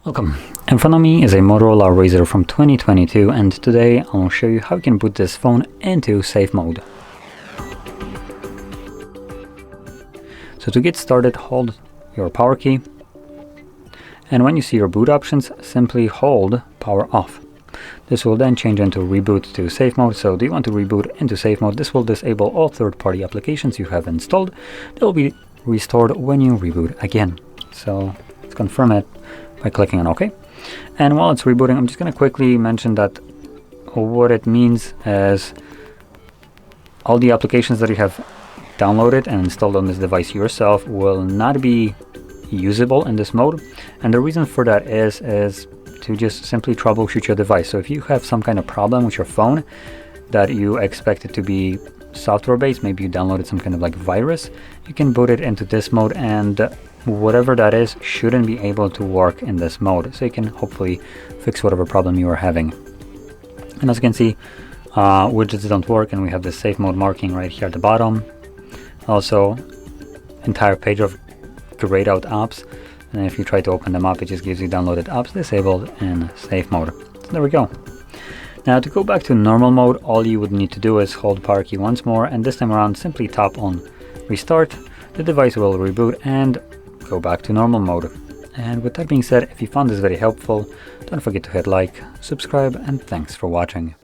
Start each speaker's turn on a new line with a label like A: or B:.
A: Welcome. In front of me is a Motorola Razr from 2022, and today I'll show you how you can boot this phone into safe mode. So to get started, hold your power key, and when you see your boot options, simply hold power off. This will then change into reboot to safe mode. So do you want to reboot into safe mode? This will disable all third-party applications you have installed. They will be restored when you reboot again. So let's confirm it by clicking on OK. And while it's rebooting, I'm just going to quickly mention that what it means is all the applications that you have downloaded and installed on this device yourself will not be usable in this mode. And the reason for that is to just simply troubleshoot your device. So if you have some kind of problem with your phone that you expect it to be software based, maybe you downloaded some kind of like virus, you can boot it into this mode, and whatever that is shouldn't be able to work in this mode. So you can hopefully fix whatever problem you are having. And as you can see, widgets don't work, and we have the safe mode marking right here at the bottom. Also, entire page of grayed out apps, and if you try to open them up, it just gives you downloaded apps disabled in safe mode. So there we go. Now to go back to normal mode, all you would need to do is hold power key once more, and this time around simply tap on restart. The device will reboot and go back to normal mode. And with that being said, if you found this very helpful, don't forget to hit like, subscribe, and thanks for watching.